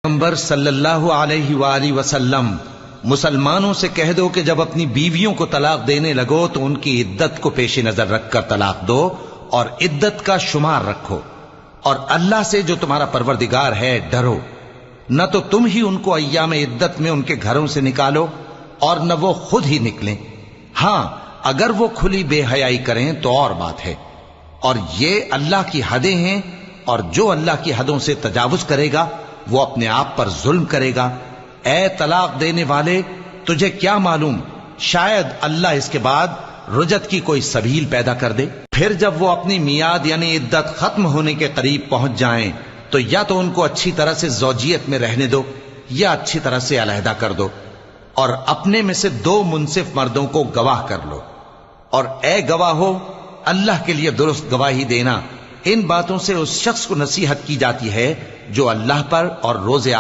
پیغمبر صلی اللہ علیہ وآلہ وسلم مسلمانوں سے کہہ دو کہ جب اپنی بیویوں کو طلاق دینے لگو تو ان کی عدت کو پیش نظر رکھ کر طلاق دو اور عدت کا شمار رکھو، اور اللہ سے جو تمہارا پروردگار ہے ڈرو، نہ تو تم ہی ان کو ایام عدت میں ان کے گھروں سے نکالو اور نہ وہ خود ہی نکلیں، ہاں اگر وہ کھلی بے حیائی کریں تو اور بات ہے، اور یہ اللہ کی حدیں ہیں، اور جو اللہ کی حدوں سے تجاوز کرے گا وہ اپنے آپ پر ظلم کرے گا۔ اے طلاق دینے والے، تجھے کیا معلوم شاید اللہ اس کے بعد رجعت کی کوئی سبیل پیدا کر دے۔ پھر جب وہ اپنی میعاد یعنی عدت ختم ہونے کے قریب پہنچ جائیں تو یا تو ان کو اچھی طرح سے زوجیت میں رہنے دو یا اچھی طرح سے علیحدہ کر دو، اور اپنے میں سے 2 منصف مردوں کو گواہ کر لو، اور اے گواہو اللہ کے لیے درست گواہی دینا۔ ان باتوں سے اس شخص کو نصیحت کی جاتی ہے جو اللہ پر اور روز